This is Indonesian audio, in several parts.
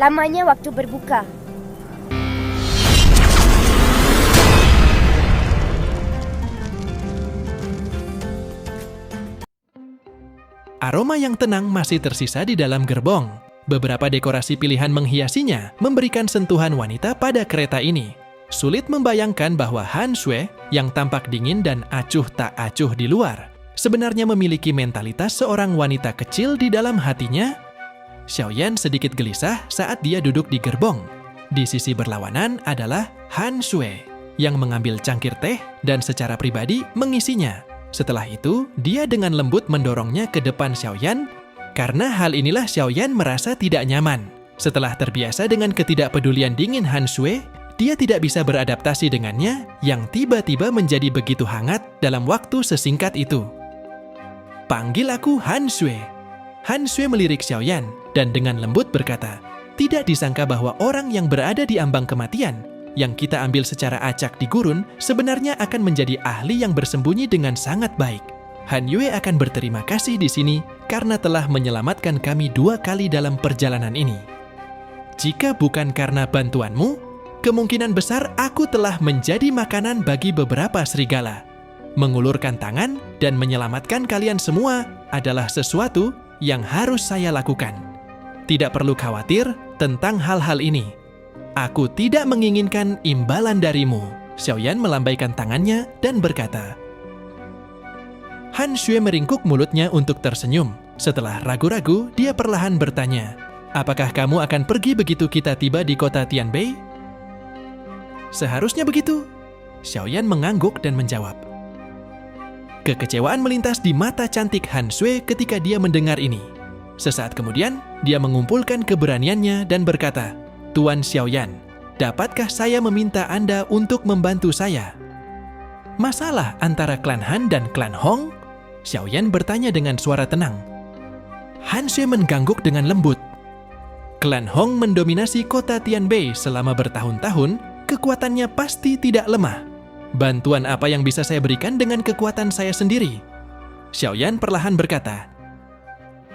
lamanya waktu berbuka. Aroma yang tenang masih tersisa di dalam gerbong. Beberapa dekorasi pilihan menghiasinya memberikan sentuhan wanita pada kereta ini. Sulit membayangkan bahwa Han Shui yang tampak dingin dan acuh tak acuh di luar sebenarnya memiliki mentalitas seorang wanita kecil di dalam hatinya. Xiaoyan sedikit gelisah saat dia duduk di gerbong. Di sisi berlawanan adalah Han Shui yang mengambil cangkir teh dan secara pribadi mengisinya. Setelah itu, dia dengan lembut mendorongnya ke depan Xiaoyan. Karena hal inilah Xiaoyan merasa tidak nyaman. Setelah terbiasa dengan ketidakpedulian dingin Han Shui, dia tidak bisa beradaptasi dengannya yang tiba-tiba menjadi begitu hangat dalam waktu sesingkat itu. "Panggil aku Han Shui." Han Shui melirik Xiaoyan dan dengan lembut berkata, "Tidak disangka bahwa orang yang berada di ambang kematian yang kita ambil secara acak di gurun sebenarnya akan menjadi ahli yang bersembunyi dengan sangat baik. Han Yue akan berterima kasih di sini karena telah menyelamatkan kami 2 kali dalam perjalanan ini. Jika bukan karena bantuanmu, kemungkinan besar aku telah menjadi makanan bagi beberapa serigala. Mengulurkan tangan dan menyelamatkan kalian semua adalah sesuatu yang harus saya lakukan. Tidak perlu khawatir tentang hal-hal ini. Aku tidak menginginkan imbalan darimu." Xiaoyan melambaikan tangannya dan berkata. Han Shui meringkuk mulutnya untuk tersenyum. Setelah ragu-ragu, dia perlahan bertanya, "Apakah kamu akan pergi begitu kita tiba di kota Tianbei?" "Seharusnya begitu." Xiaoyan mengangguk dan menjawab. Kekecewaan melintas di mata cantik Han Shui ketika dia mendengar ini. Sesaat kemudian, dia mengumpulkan keberaniannya dan berkata, "Tuan Xiaoyan, dapatkah saya meminta Anda untuk membantu saya?" "Masalah antara klan Han dan klan Hong?" Xiaoyan bertanya dengan suara tenang. Han Shui mengangguk dengan lembut. "Klan Hong mendominasi kota Tianbei selama bertahun-tahun, kekuatannya pasti tidak lemah. Bantuan apa yang bisa saya berikan dengan kekuatan saya sendiri?" Xiaoyan perlahan berkata,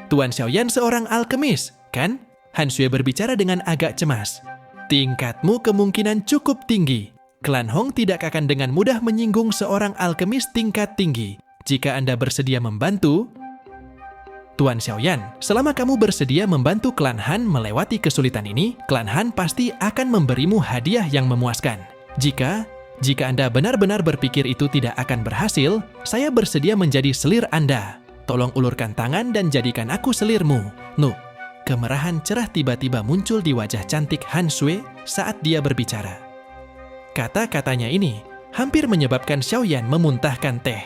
"Tuan Xiaoyan seorang alkemis, kan?" Han Shui berbicara dengan agak cemas. "Tingkatmu kemungkinan cukup tinggi. Klan Hong tidak akan dengan mudah menyinggung seorang alkemis tingkat tinggi. Jika Anda bersedia membantu..." "Tuan Xiaoyan, selama kamu bersedia membantu klan Han melewati kesulitan ini, klan Han pasti akan memberimu hadiah yang memuaskan. Jika Anda benar-benar berpikir itu tidak akan berhasil, saya bersedia menjadi selir Anda. Tolong ulurkan tangan dan jadikan aku selirmu." Kemerahan cerah tiba-tiba muncul di wajah cantik Han Shui saat dia berbicara. Kata-katanya ini hampir menyebabkan Xiaoyan memuntahkan teh.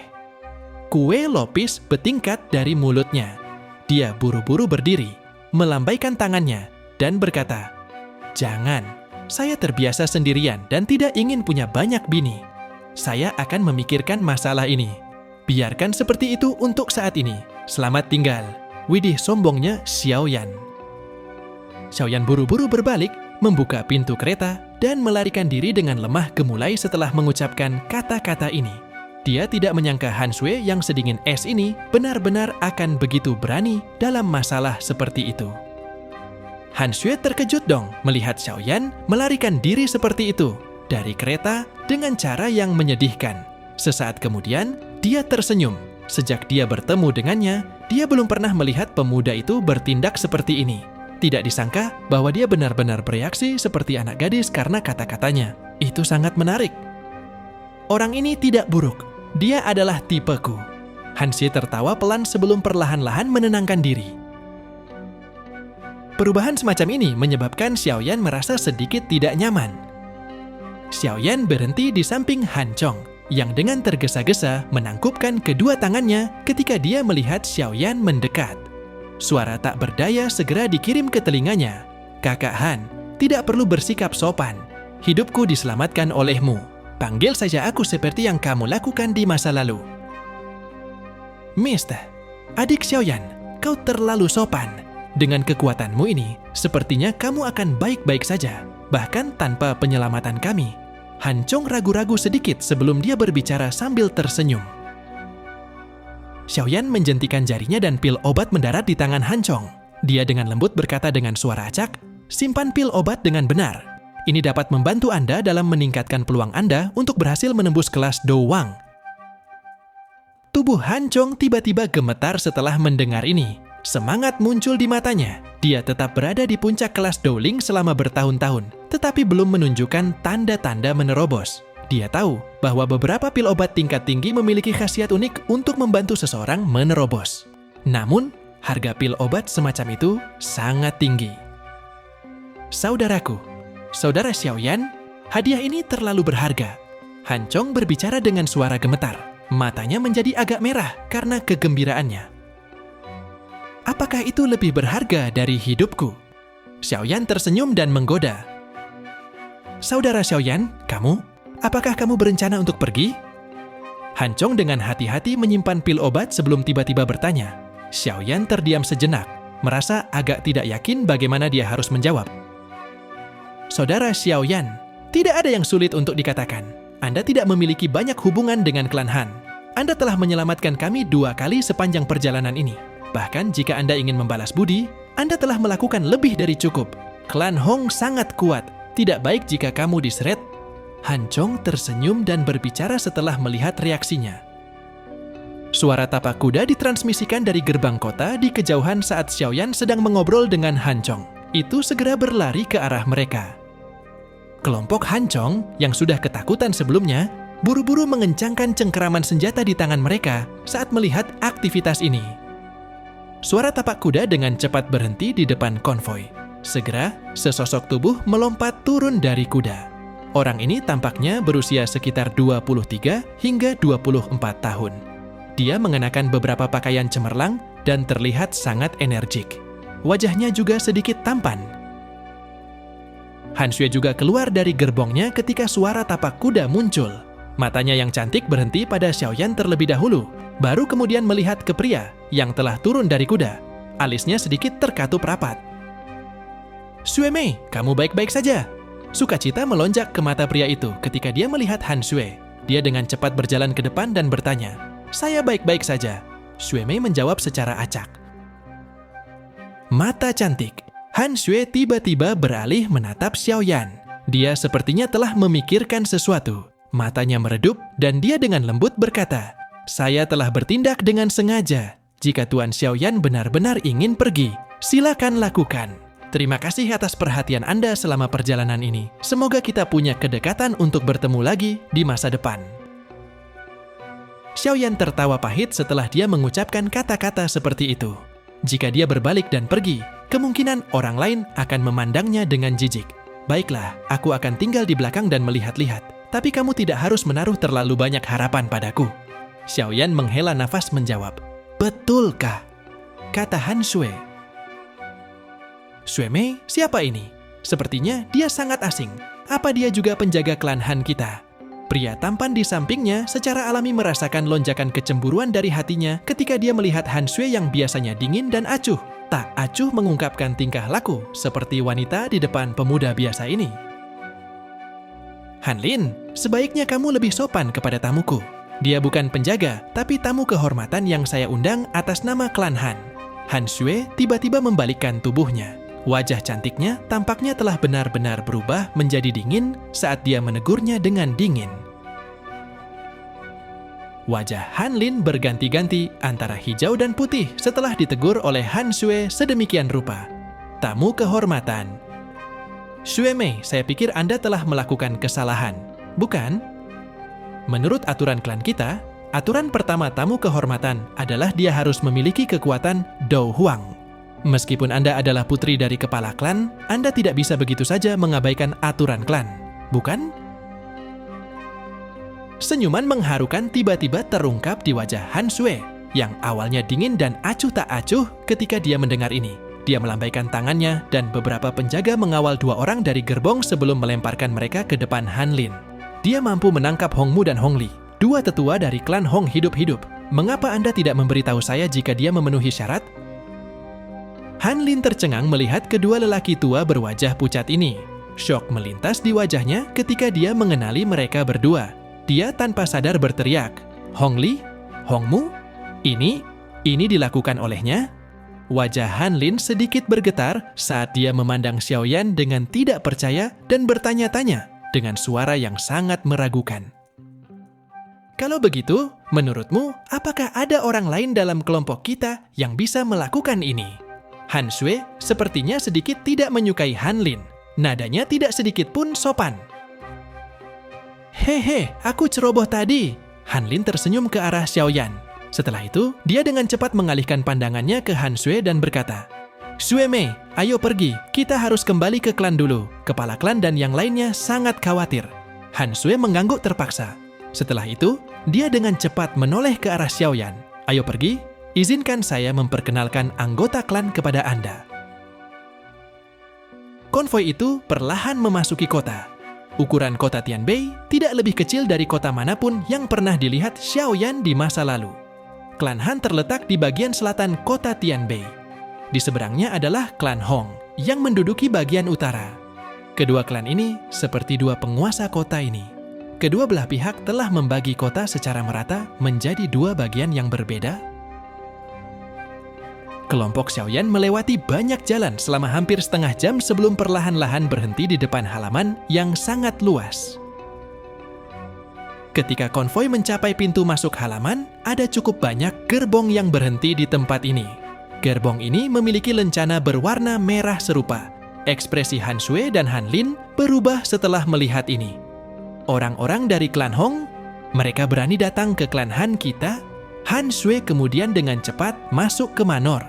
Kue lopis bertingkat dari mulutnya. Dia buru-buru berdiri, melambaikan tangannya, dan berkata, "Jangan, saya terbiasa sendirian dan tidak ingin punya banyak bini. Saya akan memikirkan masalah ini. Biarkan seperti itu untuk saat ini. Selamat tinggal." Widih sombongnya Xiaoyan. Xiaoyan buru-buru berbalik, membuka pintu kereta, dan melarikan diri dengan lemah gemulai setelah mengucapkan kata-kata ini. Dia tidak menyangka Han Shui yang sedingin es ini benar-benar akan begitu berani dalam masalah seperti itu. Han Shui terkejut dong melihat Xiaoyan melarikan diri seperti itu dari kereta dengan cara yang menyedihkan. Sesaat kemudian, dia tersenyum. Sejak dia bertemu dengannya, dia belum pernah melihat pemuda itu bertindak seperti ini. Tidak disangka bahwa dia benar-benar bereaksi seperti anak gadis karena kata-katanya. Itu sangat menarik. "Orang ini tidak buruk. Dia adalah tipeku." Han Shui tertawa pelan sebelum perlahan-lahan menenangkan diri. Perubahan semacam ini menyebabkan Xiaoyan merasa sedikit tidak nyaman. Xiaoyan berhenti di samping Han Chong, yang dengan tergesa-gesa menangkupkan kedua tangannya ketika dia melihat Xiaoyan mendekat. Suara tak berdaya segera dikirim ke telinganya. "Kakak Han, tidak perlu bersikap sopan. Hidupku diselamatkan olehmu. Panggil saja aku seperti yang kamu lakukan di masa lalu." "Mister, adik Xiaoyan, kau terlalu sopan. Dengan kekuatanmu ini, sepertinya kamu akan baik-baik saja, bahkan tanpa penyelamatan kami." Han Chong ragu-ragu sedikit sebelum dia berbicara sambil tersenyum. Xiaoyan menjentikan jarinya dan pil obat mendarat di tangan Han Chong. Dia dengan lembut berkata dengan suara acak, Simpan pil obat dengan benar. Ini dapat membantu Anda dalam meningkatkan peluang Anda untuk berhasil menembus kelas Do Wang. Tubuh Han Chong tiba-tiba gemetar setelah mendengar ini. Semangat muncul di matanya. Dia tetap berada di puncak kelas Dowling selama bertahun-tahun, tetapi belum menunjukkan tanda-tanda menerobos. Dia tahu bahwa beberapa pil obat tingkat tinggi memiliki khasiat unik untuk membantu seseorang menerobos. Namun, harga pil obat semacam itu sangat tinggi. Saudaraku, Saudara Xiaoyan, hadiah ini terlalu berharga. Han Chong berbicara dengan suara gemetar. Matanya menjadi agak merah karena kegembiraannya. Apakah itu lebih berharga dari hidupku? Xiaoyan tersenyum dan menggoda. Saudara Xiaoyan, apakah kamu berencana untuk pergi? Han Chong dengan hati-hati menyimpan pil obat sebelum tiba-tiba bertanya. Xiaoyan terdiam sejenak, merasa agak tidak yakin bagaimana dia harus menjawab. Saudara Xiaoyan, tidak ada yang sulit untuk dikatakan. Anda tidak memiliki banyak hubungan dengan klan Han. Anda telah menyelamatkan kami 2 kali sepanjang perjalanan ini. Bahkan jika Anda ingin membalas budi, Anda telah melakukan lebih dari cukup. Klan Hong sangat kuat. Tidak baik jika kamu diseret. Han Chong tersenyum dan berbicara setelah melihat reaksinya. Suara tapak kuda ditransmisikan dari gerbang kota di kejauhan saat Xiaoyan sedang mengobrol dengan Han Chong. Itu segera berlari ke arah mereka. Kelompok Han Chong yang sudah ketakutan sebelumnya, buru-buru mengencangkan cengkeraman senjata di tangan mereka saat melihat aktivitas ini. Suara tapak kuda dengan cepat berhenti di depan konvoi. Segera, sesosok tubuh melompat turun dari kuda. Orang ini tampaknya berusia sekitar 23 hingga 24 tahun. Dia mengenakan beberapa pakaian cemerlang dan terlihat sangat energik. Wajahnya juga sedikit tampan. Han Xue juga keluar dari gerbongnya ketika suara tapak kuda muncul. Matanya yang cantik berhenti pada Xiaoyan terlebih dahulu, baru kemudian melihat ke pria yang telah turun dari kuda. Alisnya sedikit terkatup rapat. Xue Mei, kamu baik-baik saja? Sukacita melonjak ke mata pria itu ketika dia melihat Han Xue. Dia dengan cepat berjalan ke depan dan bertanya, "Saya baik-baik saja." Xue Mei menjawab secara acak. Mata cantik. Han Xue tiba-tiba beralih menatap Xiaoyan. Dia sepertinya telah memikirkan sesuatu. Matanya meredup dan dia dengan lembut berkata, "Saya telah bertindak dengan sengaja. Jika Tuan Xiaoyan benar-benar ingin pergi, silakan lakukan. Terima kasih atas perhatian Anda selama perjalanan ini. Semoga kita punya kedekatan untuk bertemu lagi di masa depan." Xiaoyan tertawa pahit setelah dia mengucapkan kata-kata seperti itu. Jika dia berbalik dan pergi, kemungkinan orang lain akan memandangnya dengan jijik. Baiklah, aku akan tinggal di belakang dan melihat-lihat. Tapi kamu tidak harus menaruh terlalu banyak harapan padaku. Xiaoyan menghela nafas menjawab. Betulkah? Kata Han Xue. Xue Mei, siapa ini? Sepertinya dia sangat asing. Apa dia juga penjaga klan Han kita? Pria tampan di sampingnya secara alami merasakan lonjakan kecemburuan dari hatinya ketika dia melihat Han Xue yang biasanya dingin dan acuh. Tak acuh mengungkapkan tingkah laku seperti wanita di depan pemuda biasa ini. Han Lin, sebaiknya kamu lebih sopan kepada tamuku. Dia bukan penjaga, tapi tamu kehormatan yang saya undang atas nama klan Han. Han Xue tiba-tiba membalikkan tubuhnya. Wajah cantiknya tampaknya telah benar-benar berubah menjadi dingin saat dia menegurnya dengan dingin. Wajah Han Lin berganti-ganti antara hijau dan putih setelah ditegur oleh Han Xue sedemikian rupa. Tamu kehormatan. Xue Mei, saya pikir Anda telah melakukan kesalahan, bukan? Menurut aturan klan kita, aturan pertama tamu kehormatan adalah dia harus memiliki kekuatan Dou Huang. Meskipun Anda adalah putri dari kepala klan, Anda tidak bisa begitu saja mengabaikan aturan klan, bukan? Senyuman mengharukan tiba-tiba terungkap di wajah Han Xue, yang awalnya dingin dan acuh tak acuh ketika dia mendengar ini. Dia melambaikan tangannya dan beberapa penjaga mengawal 2 orang dari gerbong sebelum melemparkan mereka ke depan Han Lin. Dia mampu menangkap Hong Mu dan Hong Li, 2 tetua dari klan Hong hidup-hidup. Mengapa Anda tidak memberitahu saya jika dia memenuhi syarat? Han Lin tercengang melihat kedua lelaki tua berwajah pucat ini. Syok melintas di wajahnya ketika dia mengenali mereka berdua. Dia tanpa sadar berteriak, "Hong Li? Hong Mu? Ini dilakukan olehnya?" Wajah Han Lin sedikit bergetar saat dia memandang Xiaoyan dengan tidak percaya dan bertanya-tanya dengan suara yang sangat meragukan. Kalau begitu, menurutmu, apakah ada orang lain dalam kelompok kita yang bisa melakukan ini? Han Shui sepertinya sedikit tidak menyukai Han Lin. Nadanya tidak sedikit pun sopan. Hehe, aku ceroboh tadi. Han Lin tersenyum ke arah Xiaoyan. Setelah itu, dia dengan cepat mengalihkan pandangannya ke Han Shui dan berkata, Shui Mei, ayo pergi, kita harus kembali ke klan dulu. Kepala klan dan yang lainnya sangat khawatir. Han Shui mengangguk terpaksa. Setelah itu, dia dengan cepat menoleh ke arah Xiaoyan. Ayo pergi, izinkan saya memperkenalkan anggota klan kepada Anda. Konvoi itu perlahan memasuki kota. Ukuran kota Tianbei tidak lebih kecil dari kota manapun yang pernah dilihat Xiaoyan di masa lalu. Klan Han terletak di bagian selatan kota Tianbei. Di seberangnya adalah klan Hong yang menduduki bagian utara. Kedua klan ini seperti dua penguasa kota ini. Kedua belah pihak telah membagi kota secara merata menjadi dua bagian yang berbeda. Kelompok Xiaoyan melewati banyak jalan selama hampir setengah jam sebelum perlahan-lahan berhenti di depan halaman yang sangat luas. Ketika konvoi mencapai pintu masuk halaman, ada cukup banyak gerbong yang berhenti di tempat ini. Gerbong ini memiliki lencana berwarna merah serupa. Ekspresi Han Shui dan Han Lin berubah setelah melihat ini. Orang-orang dari klan Hong, mereka berani datang ke klan Han kita. Han Shui kemudian dengan cepat masuk ke manor.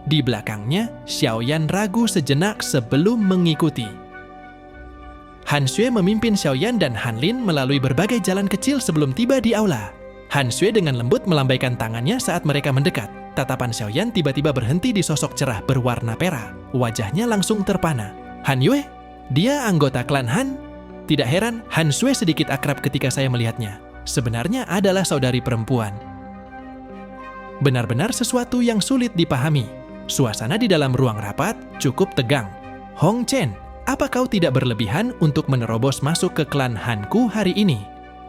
Di belakangnya, Xiaoyan ragu sejenak sebelum mengikuti. Han Shui memimpin Xiaoyan dan Han Lin melalui berbagai jalan kecil sebelum tiba di aula. Han Shui dengan lembut melambaikan tangannya saat mereka mendekat. Tatapan Xiaoyan tiba-tiba berhenti di sosok cerah berwarna perak. Wajahnya langsung terpana. Han Yue? Dia anggota klan Han? Tidak heran, Han Shui sedikit akrab ketika saya melihatnya. Sebenarnya adalah saudari perempuan. Benar-benar sesuatu yang sulit dipahami. Suasana di dalam ruang rapat cukup tegang. Hong Chen, apa kau tidak berlebihan untuk menerobos masuk ke klan Han-ku hari ini?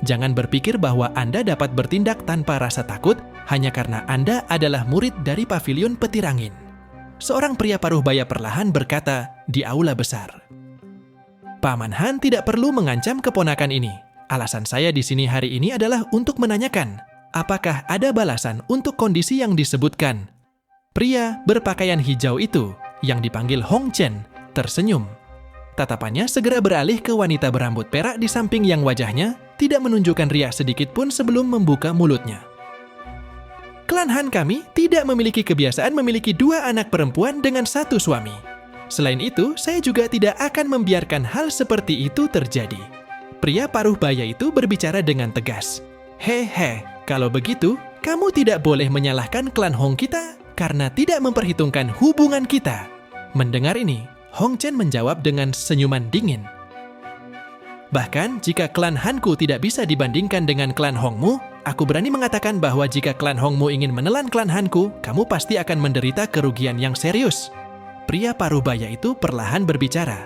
Jangan berpikir bahwa Anda dapat bertindak tanpa rasa takut hanya karena Anda adalah murid dari pavilion petir angin. Seorang pria paruh baya perlahan berkata di aula besar. Paman Han tidak perlu mengancam keponakan ini. Alasan saya di sini hari ini adalah untuk menanyakan, apakah ada balasan untuk kondisi yang disebutkan? Pria berpakaian hijau itu, yang dipanggil Hong Chen, tersenyum. Tatapannya segera beralih ke wanita berambut perak di samping yang wajahnya tidak menunjukkan riak sedikit pun sebelum membuka mulutnya. Klan Han kami tidak memiliki kebiasaan memiliki dua anak perempuan dengan satu suami. Selain itu, saya juga tidak akan membiarkan hal seperti itu terjadi. Pria paruh baya itu berbicara dengan tegas. Hehe, kalau begitu, kamu tidak boleh menyalahkan klan Hong kita karena tidak memperhitungkan hubungan kita. Mendengar ini, Hong Chen menjawab dengan senyuman dingin. Bahkan, jika klan Han-ku tidak bisa dibandingkan dengan klan Hongmu, aku berani mengatakan bahwa jika klan Hongmu ingin menelan klan Han-ku, kamu pasti akan menderita kerugian yang serius. Pria paruh baya itu perlahan berbicara.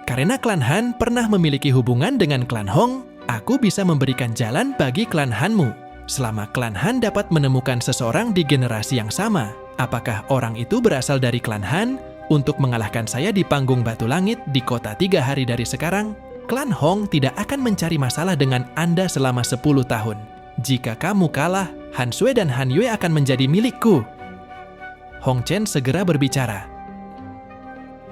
Karena klan Han pernah memiliki hubungan dengan klan Hong, aku bisa memberikan jalan bagi klan Han-mu. Selama klan Han dapat menemukan seseorang di generasi yang sama, apakah orang itu berasal dari klan Han untuk mengalahkan saya di panggung batu langit di kota 3 hari dari sekarang? Klan Hong tidak akan mencari masalah dengan Anda selama 10 tahun. Jika kamu kalah, Han Shui dan Han Yue akan menjadi milikku. Hong Chen segera berbicara.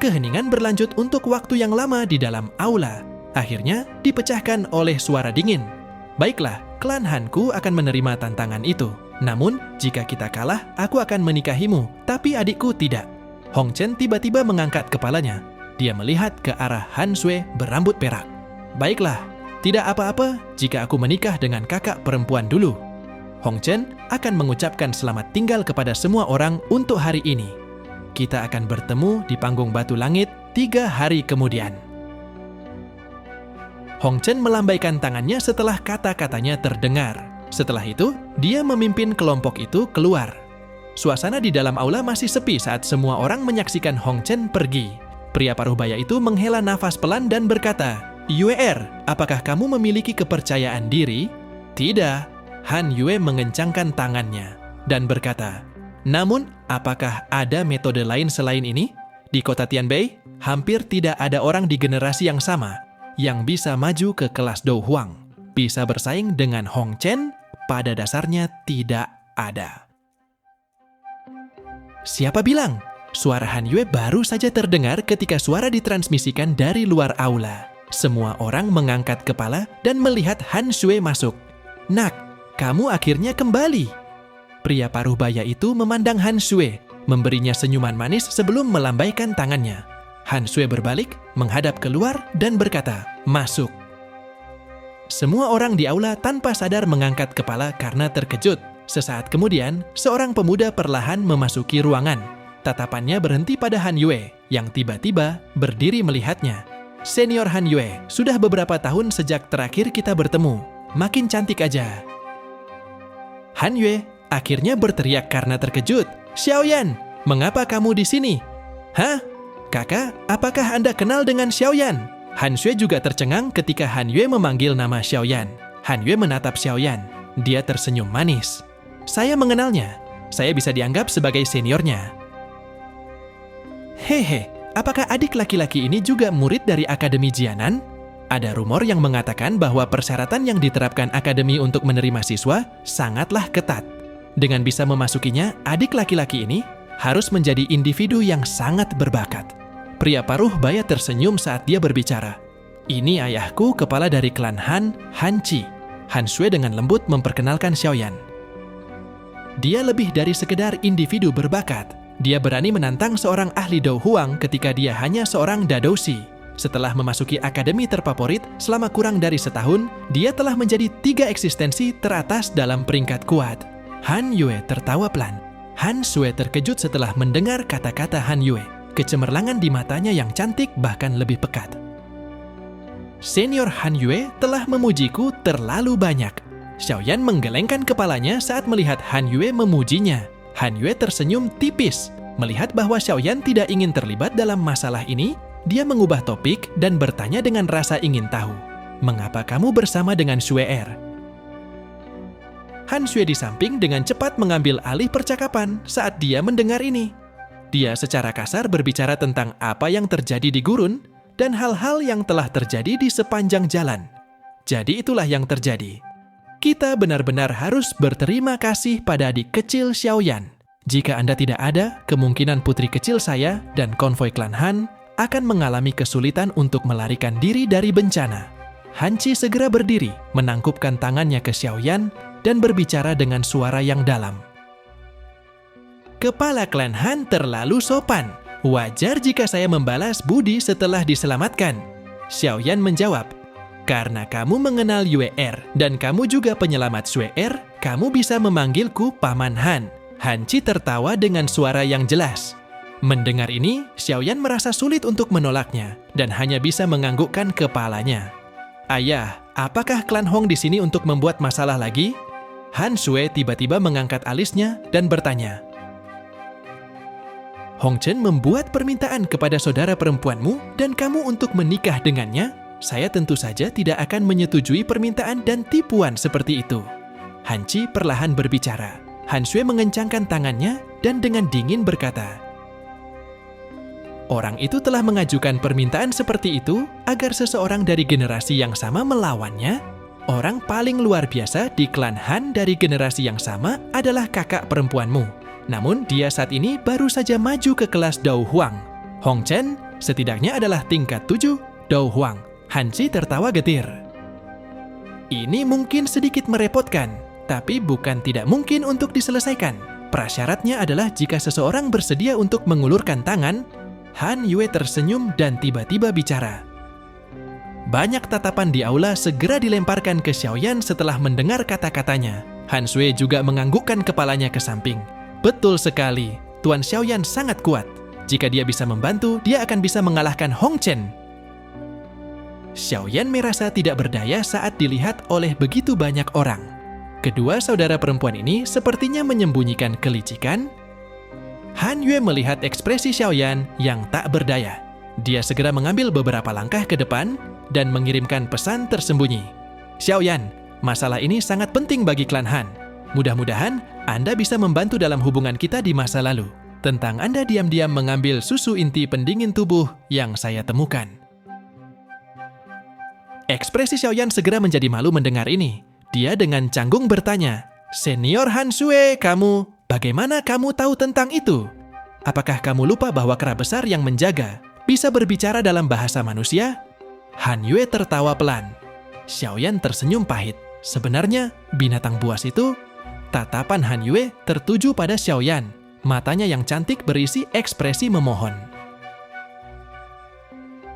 Keheningan berlanjut untuk waktu yang lama di dalam aula. Akhirnya dipecahkan oleh suara dingin. Baiklah, klan Han-ku akan menerima tantangan itu. Namun, jika kita kalah, aku akan menikahimu, tapi adikku tidak. Hong Chen tiba-tiba mengangkat kepalanya. Dia melihat ke arah Han Shui berambut perak. Baiklah, tidak apa-apa jika aku menikah dengan kakak perempuan dulu. Hong Chen akan mengucapkan selamat tinggal kepada semua orang untuk hari ini. Kita akan bertemu di panggung batu langit 3 hari kemudian. Hong Chen melambaikan tangannya setelah kata-katanya terdengar. Setelah itu, dia memimpin kelompok itu keluar. Suasana di dalam aula masih sepi saat semua orang menyaksikan Hong Chen pergi. Pria paruh baya itu menghela nafas pelan dan berkata, "Yue, apakah kamu memiliki kepercayaan diri?" "Tidak." Han Yue mengencangkan tangannya dan berkata, Namun, apakah ada metode lain selain ini? Di kota Tianbei, hampir tidak ada orang di generasi yang sama yang bisa maju ke kelas Dou Huang. Bisa bersaing dengan Hong Chen, pada dasarnya tidak ada. Siapa bilang? Suara Han Yue baru saja terdengar ketika suara ditransmisikan dari luar aula. Semua orang mengangkat kepala dan melihat Han Shui masuk. Nak, kamu akhirnya kembali. Pria paruh baya itu memandang Han Shui, memberinya senyuman manis sebelum melambaikan tangannya. Han Shui berbalik, menghadap keluar dan berkata, "Masuk." Semua orang di aula tanpa sadar mengangkat kepala karena terkejut. Sesaat kemudian, seorang pemuda perlahan memasuki ruangan. Tatapannya berhenti pada Han Yue, yang tiba-tiba berdiri melihatnya. Senior Han Yue, sudah beberapa tahun sejak terakhir kita bertemu. Makin cantik aja. Han Yue akhirnya berteriak karena terkejut. "Xiaoyan, mengapa kamu di sini?" "Hah? Kakak, apakah Anda kenal dengan Xiaoyan?" Han Shui juga tercengang ketika Han Yue memanggil nama Xiaoyan. Han Yue menatap Xiaoyan. Dia tersenyum manis. "Saya mengenalnya. Saya bisa dianggap sebagai seniornya." "Hehe, apakah adik laki-laki ini juga murid dari Akademi Jianan?" Ada rumor yang mengatakan bahwa persyaratan yang diterapkan akademi untuk menerima siswa sangatlah ketat. Dengan bisa memasukinya, adik laki-laki ini harus menjadi individu yang sangat berbakat. Pria paruh baya tersenyum saat dia berbicara. "Ini ayahku, kepala dari klan Han, Han Qi." Han Shui dengan lembut memperkenalkan Xiaoyan. Dia lebih dari sekedar individu berbakat. Dia berani menantang seorang ahli Dou Huang ketika dia hanya seorang dadoushi. Setelah memasuki akademi terfavorit selama kurang dari setahun, dia telah menjadi 3 eksistensi teratas dalam peringkat kuat. Han Yue tertawa pelan. Han Shui terkejut setelah mendengar kata-kata Han Yue. Kecemerlangan di matanya yang cantik bahkan lebih pekat. Senior Han Yue telah memujiku terlalu banyak. Xiaoyan menggelengkan kepalanya saat melihat Han Yue memujinya. Han Yue tersenyum tipis. Melihat bahwa Xiaoyan tidak ingin terlibat dalam masalah ini, dia mengubah topik dan bertanya dengan rasa ingin tahu. "Mengapa kamu bersama dengan Xue Er?" Han Shui di samping dengan cepat mengambil alih percakapan saat dia mendengar ini. Dia secara kasar berbicara tentang apa yang terjadi di gurun dan hal-hal yang telah terjadi di sepanjang jalan. Jadi itulah yang terjadi. Kita benar-benar harus berterima kasih pada adik kecil Xiaoyan. Jika Anda tidak ada, kemungkinan putri kecil saya dan konvoi klan Han akan mengalami kesulitan untuk melarikan diri dari bencana. Han Qi segera berdiri, menangkupkan tangannya ke Xiaoyan dan berbicara dengan suara yang dalam. "Kepala klan Han terlalu sopan. Wajar jika saya membalas budi setelah diselamatkan." Xiaoyan menjawab, "Karena kamu mengenal Yue Er dan kamu juga penyelamat Xue Er, kamu bisa memanggilku Paman Han." Han Qi tertawa dengan suara yang jelas. Mendengar ini, Xiaoyan merasa sulit untuk menolaknya dan hanya bisa menganggukkan kepalanya. "Ayah, apakah klan Hong di sini untuk membuat masalah lagi?" Han Shui tiba-tiba mengangkat alisnya dan bertanya. "Hong Chen membuat permintaan kepada saudara perempuanmu dan kamu untuk menikah dengannya? Saya tentu saja tidak akan menyetujui permintaan dan tipuan seperti itu." Han Qi perlahan berbicara. Han Shui mengencangkan tangannya dan dengan dingin berkata, "Orang itu telah mengajukan permintaan seperti itu agar seseorang dari generasi yang sama melawannya. Orang paling luar biasa di klan Han dari generasi yang sama adalah kakak perempuanmu. Namun dia saat ini baru saja maju ke kelas Dou Huang. Hong Chen setidaknya adalah tingkat 7 Dou Huang." Han Qi tertawa getir. "Ini mungkin sedikit merepotkan, tapi bukan tidak mungkin untuk diselesaikan. Prasyaratnya adalah jika seseorang bersedia untuk mengulurkan tangan." Han Yue tersenyum dan tiba-tiba bicara. Banyak tatapan di aula segera dilemparkan ke Xiaoyan setelah mendengar kata-katanya. Han Shui juga menganggukkan kepalanya ke samping. "Betul sekali, Tuan Xiaoyan sangat kuat. Jika dia bisa membantu, dia akan bisa mengalahkan Hong Chen." Xiaoyan merasa tidak berdaya saat dilihat oleh begitu banyak orang. Kedua saudara perempuan ini sepertinya menyembunyikan kelicikan. Han Yue melihat ekspresi Xiaoyan yang tak berdaya. Dia segera mengambil beberapa langkah ke depan dan mengirimkan pesan tersembunyi. "Xiaoyan, masalah ini sangat penting bagi klan Han. Mudah-mudahan Anda bisa membantu dalam hubungan kita di masa lalu. Tentang Anda diam-diam mengambil susu inti pendingin tubuh yang saya temukan. Ekspresi Xiaoyan segera menjadi malu mendengar ini. Dia dengan canggung bertanya, "Senior Han Sui, bagaimana kamu tahu tentang itu? Apakah kamu lupa bahwa kera besar yang menjaga bisa berbicara dalam bahasa manusia?" Han Yue tertawa pelan. Xiaoyan tersenyum pahit. Sebenarnya, binatang buas itu... Tatapan Han Yue tertuju pada Xiaoyan. Matanya yang cantik berisi ekspresi memohon.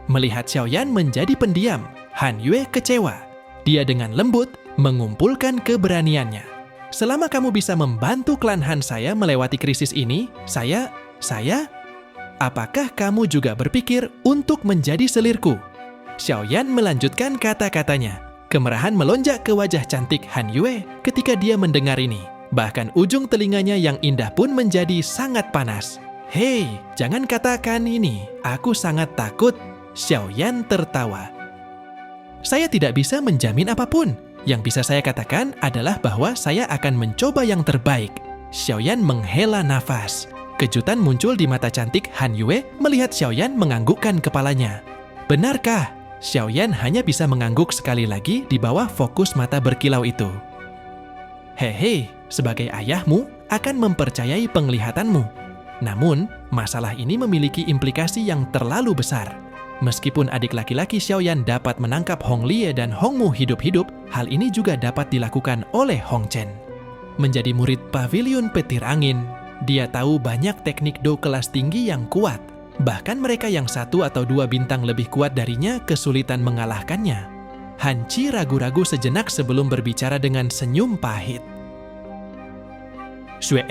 Melihat Xiaoyan menjadi pendiam, Han Yue kecewa. Dia dengan lembut mengumpulkan keberaniannya. "Selama kamu bisa membantu klan Han saya melewati krisis ini, apakah kamu juga berpikir untuk menjadi selirku?" Xiaoyan melanjutkan kata-katanya. Kemerahan melonjak ke wajah cantik Han Yue ketika dia mendengar ini. Bahkan ujung telinganya yang indah pun menjadi sangat panas. "Hei, jangan katakan ini. Aku sangat takut." Xiaoyan tertawa. "Saya tidak bisa menjamin apapun. Yang bisa saya katakan adalah bahwa saya akan mencoba yang terbaik." Xiaoyan menghela nafas. Kejutan muncul di mata cantik Han Yue melihat Xiaoyan menganggukkan kepalanya. Benarkah? Xiaoyan hanya bisa mengangguk sekali lagi di bawah fokus mata berkilau itu. "Hehe, sebagai ayahmu akan mempercayai penglihatanmu. Namun, masalah ini memiliki implikasi yang terlalu besar. Meskipun adik laki-laki Xiaoyan dapat menangkap Hong Lie dan Hong Mu hidup-hidup, hal ini juga dapat dilakukan oleh Hong Chen. Menjadi murid pavilion petir angin, dia tahu banyak teknik do kelas tinggi yang kuat. Bahkan mereka yang 1 atau 2 bintang lebih kuat darinya kesulitan mengalahkannya." Han Qi ragu-ragu sejenak sebelum berbicara dengan senyum pahit. Yue,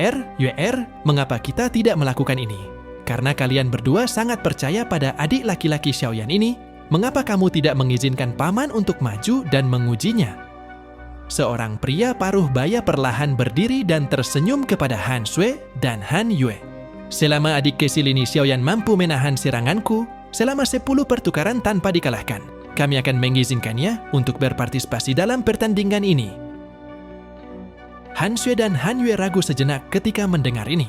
mengapa kita tidak melakukan ini? Karena kalian berdua sangat percaya pada adik laki-laki Xiaoyan ini, mengapa kamu tidak mengizinkan paman untuk maju dan mengujinya? Seorang pria paruh baya perlahan berdiri dan tersenyum kepada Han Sui dan Han Yue. "Selama adik kecil ini Xiaoyan mampu menahan seranganku, selama 10 pertukaran tanpa dikalahkan, kami akan mengizinkannya untuk berpartisipasi dalam pertandingan ini." Han Sui dan Han Yue ragu sejenak ketika mendengar ini.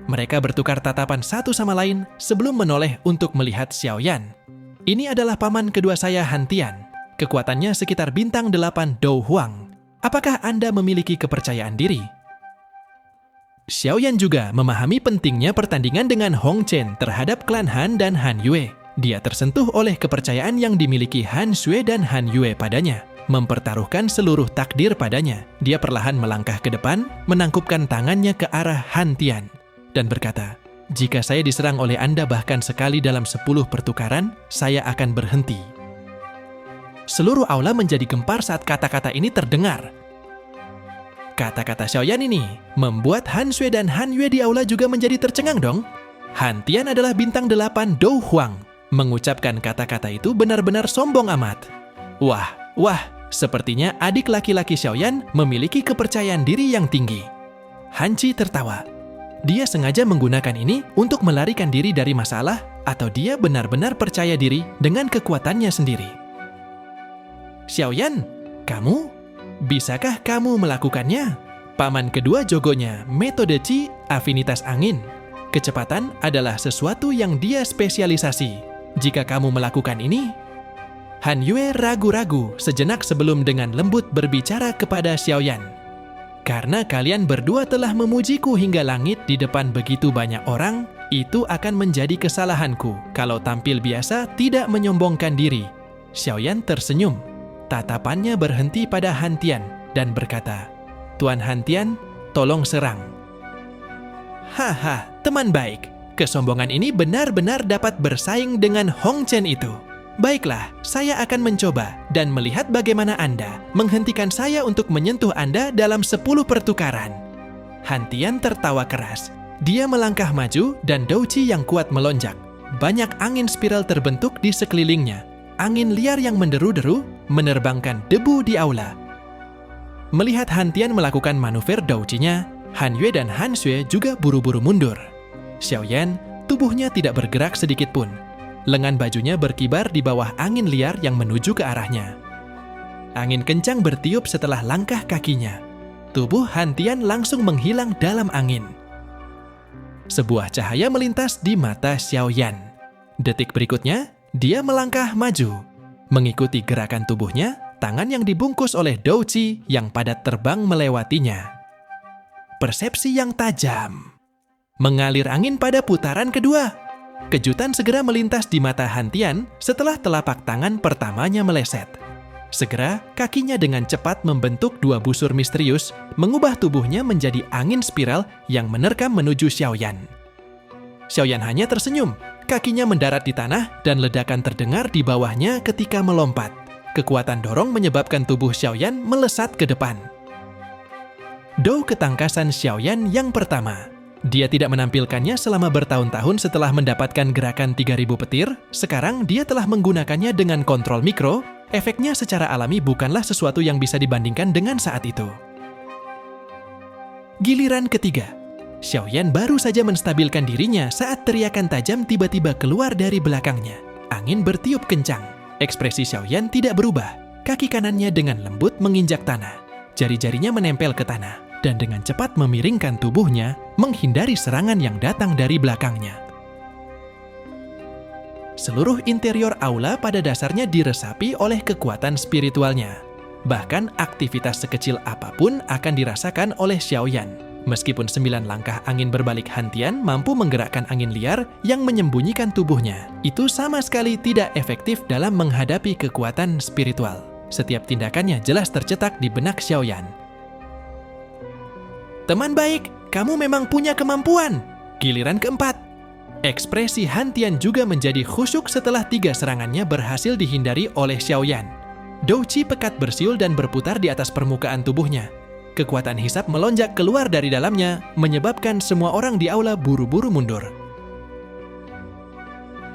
Mereka bertukar tatapan satu sama lain sebelum menoleh untuk melihat Xiaoyan. "Ini adalah paman kedua saya, Han Tian. Kekuatannya sekitar bintang 8 Dou Huang. Apakah Anda memiliki kepercayaan diri?" Xiaoyan juga memahami pentingnya pertandingan dengan Hong Chen terhadap klan Han dan Han Yue. Dia tersentuh oleh kepercayaan yang dimiliki Han Sui dan Han Yue padanya. Mempertaruhkan seluruh takdir padanya, dia perlahan melangkah ke depan, menangkupkan tangannya ke arah Han Tian, dan berkata, "Jika saya diserang oleh Anda bahkan sekali dalam 10 pertukaran, saya akan berhenti." Seluruh aula menjadi gempar saat kata-kata ini terdengar. Kata-kata Xiaoyan ini membuat Han Sui dan Han Yue di aula juga menjadi tercengang dong. Han Tian adalah bintang 8 Dou Huang. Mengucapkan kata-kata itu benar-benar sombong amat. Wah, sepertinya adik laki-laki Xiaoyan memiliki kepercayaan diri yang tinggi. Han Qi tertawa. Dia sengaja menggunakan ini untuk melarikan diri dari masalah, atau dia benar-benar percaya diri dengan kekuatannya sendiri. "Xiaoyan, bisakah kamu melakukannya?" Paman kedua jogonya metode Qi afinitas angin. Kecepatan adalah sesuatu yang dia spesialisasi. Jika kamu melakukan ini... Han Yue ragu-ragu sejenak sebelum dengan lembut berbicara kepada Xiaoyan. "Karena kalian berdua telah memujiku hingga langit di depan begitu banyak orang, itu akan menjadi kesalahanku kalau tampil biasa tidak menyombongkan diri." Xiaoyan tersenyum. Tatapannya berhenti pada Han Tian dan berkata, "Tuan Han Tian, tolong serang." "Haha, teman baik. Kesombongan ini benar-benar dapat bersaing dengan Hong Chen itu. Baiklah, saya akan mencoba dan melihat bagaimana Anda menghentikan saya untuk menyentuh Anda dalam 10 pertukaran." Han Tian tertawa keras. Dia melangkah maju dan Dou Qi yang kuat melonjak. Banyak angin spiral terbentuk di sekelilingnya. Angin liar yang menderu-deru menerbangkan debu di aula. Melihat Han Tian melakukan manuver Dou Qi-nya, Han Yue dan Han Sui juga buru-buru mundur. Xiaoyan, tubuhnya tidak bergerak sedikit pun. Lengan bajunya berkibar di bawah angin liar yang menuju ke arahnya. Angin kencang bertiup setelah langkah kakinya. tubuh Han Tian langsung menghilang dalam angin. Sebuah cahaya melintas di mata Xiaoyan. Detik berikutnya, dia melangkah maju. Mengikuti gerakan tubuhnya, tangan yang dibungkus oleh Dou Qi yang padat terbang melewatinya. Persepsi yang tajam. Mengalir angin pada putaran kedua. Kejutan segera melintas di mata Han Tian setelah telapak tangan pertamanya meleset. Segera, kakinya dengan cepat membentuk dua busur misterius, mengubah tubuhnya menjadi angin spiral yang menerkam menuju Xiaoyan. Xiaoyan hanya tersenyum, kakinya mendarat di tanah dan ledakan terdengar di bawahnya ketika melompat. Kekuatan dorong menyebabkan tubuh Xiaoyan melesat ke depan. Dou ketangkasan Xiaoyan yang pertama. Dia tidak menampilkannya selama bertahun-tahun setelah mendapatkan gerakan 3000 petir, sekarang dia telah menggunakannya dengan kontrol mikro, efeknya secara alami bukanlah sesuatu yang bisa dibandingkan dengan saat itu. Giliran ketiga, Xiaoyan baru saja menstabilkan dirinya saat teriakan tajam tiba-tiba keluar dari belakangnya. Angin bertiup kencang, ekspresi Xiaoyan tidak berubah, kaki kanannya dengan lembut menginjak tanah, jari-jarinya menempel ke tanah, dan dengan cepat memiringkan tubuhnya menghindari serangan yang datang dari belakangnya. Seluruh interior aula pada dasarnya diresapi oleh kekuatan spiritualnya. Bahkan aktivitas sekecil apapun akan dirasakan oleh Xiaoyan. Meskipun 9 langkah angin berbalik Han Tian mampu menggerakkan angin liar yang menyembunyikan tubuhnya, itu sama sekali tidak efektif dalam menghadapi kekuatan spiritual. Setiap tindakannya jelas tercetak di benak Xiaoyan. Teman baik, kamu memang punya kemampuan. Giliran keempat. Ekspresi Han Tian juga menjadi khusyuk setelah 3 serangannya berhasil dihindari oleh Xiaoyan. Dou Qi pekat bersiul dan berputar di atas permukaan tubuhnya. Kekuatan hisap melonjak keluar dari dalamnya, menyebabkan semua orang di aula buru-buru mundur.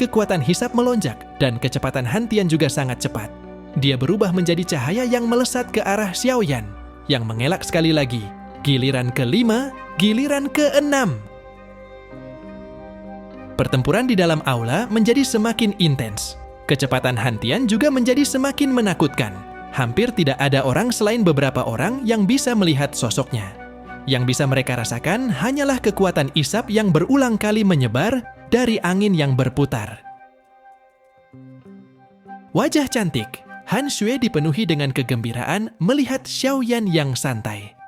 Kekuatan hisap melonjak, dan kecepatan Han Tian juga sangat cepat. Dia berubah menjadi cahaya yang melesat ke arah Xiaoyan, yang mengelak sekali lagi. Giliran kelima, giliran keenam. Pertempuran di dalam aula menjadi semakin intens. Kecepatan Han Tian juga menjadi semakin menakutkan. Hampir tidak ada orang selain beberapa orang yang bisa melihat sosoknya. Yang bisa mereka rasakan hanyalah kekuatan isap yang berulang kali menyebar dari angin yang berputar. Wajah cantik, Han Xue dipenuhi dengan kegembiraan melihat Xiaoyan yang santai.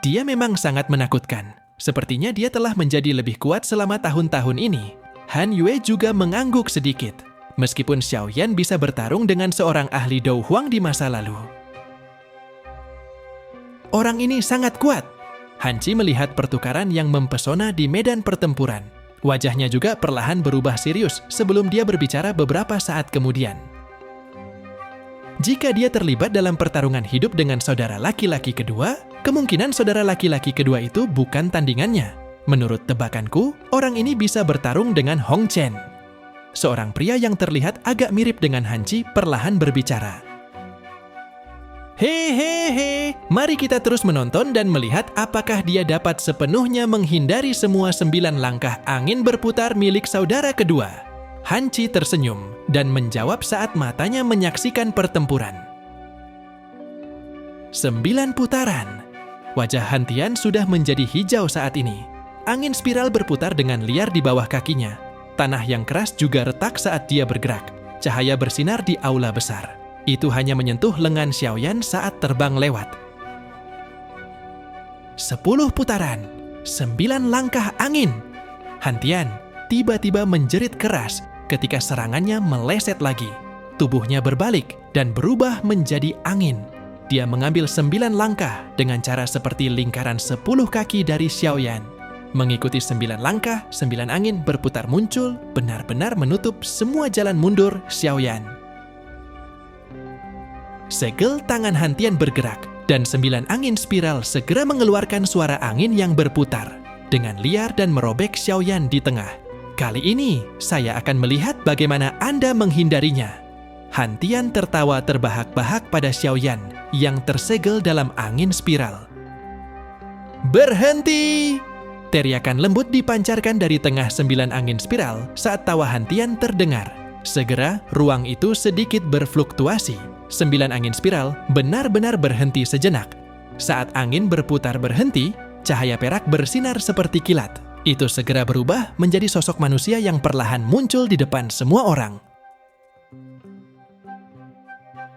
Dia memang sangat menakutkan. Sepertinya dia telah menjadi lebih kuat selama tahun-tahun ini. Han Yue juga mengangguk sedikit. Meskipun Xiaoyan bisa bertarung dengan seorang ahli Dou Huang di masa lalu. Orang ini sangat kuat. Han Qi melihat pertukaran yang mempesona di medan pertempuran. Wajahnya juga perlahan berubah serius sebelum dia berbicara beberapa saat kemudian. Jika dia terlibat dalam pertarungan hidup dengan saudara laki-laki kedua, kemungkinan saudara laki-laki kedua itu bukan tandingannya. Menurut tebakanku, orang ini bisa bertarung dengan Hong Chen. Seorang pria yang terlihat agak mirip dengan Han Qi perlahan berbicara. Hehehe, mari kita terus menonton dan melihat apakah dia dapat sepenuhnya menghindari semua 9 langkah angin berputar milik saudara kedua. Han Qi tersenyum dan menjawab saat matanya menyaksikan pertempuran. 9 putaran. Wajah Han Tian sudah menjadi hijau saat ini. Angin spiral berputar dengan liar di bawah kakinya. Tanah yang keras juga retak saat dia bergerak. Cahaya bersinar di aula besar. Itu hanya menyentuh lengan Xiaoyan saat terbang lewat. 10 putaran. 9 langkah angin. Han Tian tiba-tiba menjerit keras ketika serangannya meleset lagi. Tubuhnya berbalik dan berubah menjadi angin. Dia mengambil 9 langkah dengan cara seperti lingkaran 10 kaki dari Xiaoyan. Mengikuti 9 langkah, 9 angin berputar muncul, benar-benar menutup semua jalan mundur Xiaoyan. Segel tangan Han Tian bergerak, dan 9 angin spiral segera mengeluarkan suara angin yang berputar, dengan liar dan merobek Xiaoyan di tengah. Kali ini, saya akan melihat bagaimana Anda menghindarinya. Han Tian tertawa terbahak-bahak pada Xiaoyan yang tersegel dalam angin spiral. Berhenti! Teriakan lembut dipancarkan dari tengah 9 angin spiral saat tawa Han Tian terdengar. Segera, ruang itu sedikit berfluktuasi. 9 angin spiral benar-benar berhenti sejenak. Saat angin berputar berhenti, cahaya perak bersinar seperti kilat. Itu segera berubah menjadi sosok manusia yang perlahan muncul di depan semua orang.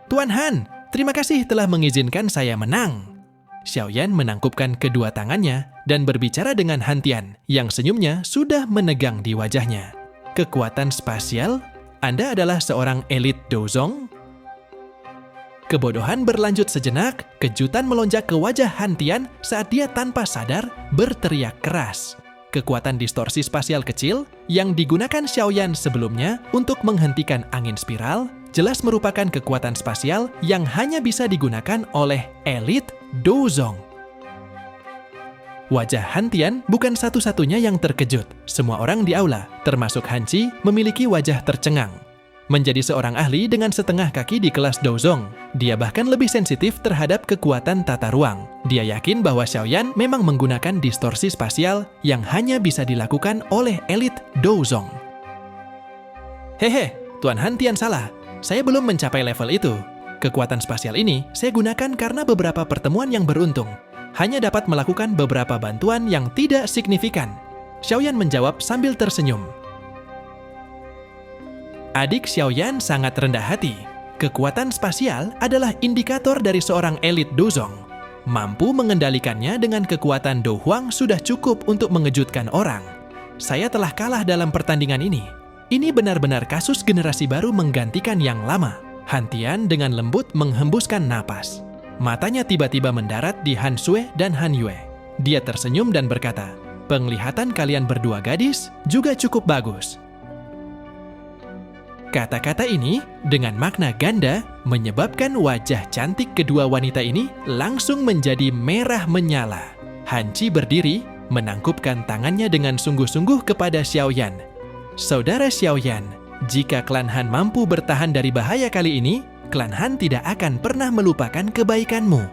Tuan Han, terima kasih telah mengizinkan saya menang. Xiaoyan menangkupkan kedua tangannya dan berbicara dengan Han Tian yang senyumnya sudah menegang di wajahnya. Kekuatan spasial? Anda adalah seorang elit Dozong? Kebodohan berlanjut sejenak, kejutan melonjak ke wajah Han Tian saat dia tanpa sadar berteriak keras. Kekuatan distorsi spasial kecil yang digunakan Xiaoyan sebelumnya untuk menghentikan angin spiral jelas merupakan kekuatan spasial yang hanya bisa digunakan oleh elit Dozong. Wajah Han Tian bukan satu-satunya yang terkejut. Semua orang di aula, termasuk Han Qi, memiliki wajah tercengang. Menjadi seorang ahli dengan setengah kaki di kelas Dozong, dia bahkan lebih sensitif terhadap kekuatan tata ruang. Dia yakin bahwa Xiaoyan memang menggunakan distorsi spasial yang hanya bisa dilakukan oleh elit Dozong. Hehe, Tuan Han Tian salah. Saya belum mencapai level itu. Kekuatan spasial ini saya gunakan karena beberapa pertemuan yang beruntung. Hanya dapat melakukan beberapa bantuan yang tidak signifikan. Xiaoyan menjawab sambil tersenyum. Adik Xiaoyan sangat rendah hati. Kekuatan spasial adalah indikator dari seorang elit Dozong. Mampu mengendalikannya dengan kekuatan Do Huang sudah cukup untuk mengejutkan orang. Saya telah kalah dalam pertandingan ini. Ini benar-benar kasus generasi baru menggantikan yang lama. Han Tian dengan lembut menghembuskan napas. Matanya tiba-tiba mendarat di Han Sui dan Han Yue. Dia tersenyum dan berkata, "Penglihatan kalian berdua gadis juga cukup bagus." Kata-kata ini dengan makna ganda menyebabkan wajah cantik kedua wanita ini langsung menjadi merah menyala. Han Qi berdiri, menangkupkan tangannya dengan sungguh-sungguh kepada Xiaoyan. Saudara Xiaoyan, jika klan Han mampu bertahan dari bahaya kali ini, klan Han tidak akan pernah melupakan kebaikanmu.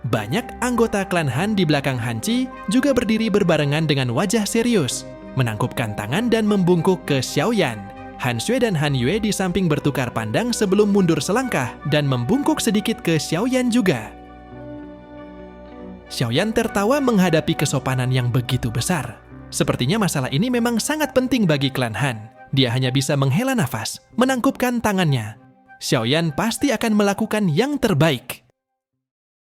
Banyak anggota klan Han di belakang Han Qi juga berdiri berbarengan dengan wajah serius, menangkupkan tangan dan membungkuk ke Xiaoyan. Han Sui dan Han Yue di samping bertukar pandang sebelum mundur selangkah dan membungkuk sedikit ke Xiaoyan juga. Xiaoyan tertawa menghadapi kesopanan yang begitu besar. Sepertinya masalah ini memang sangat penting bagi klan Han. Dia hanya bisa menghela nafas, menangkupkan tangannya. Xiaoyan pasti akan melakukan yang terbaik.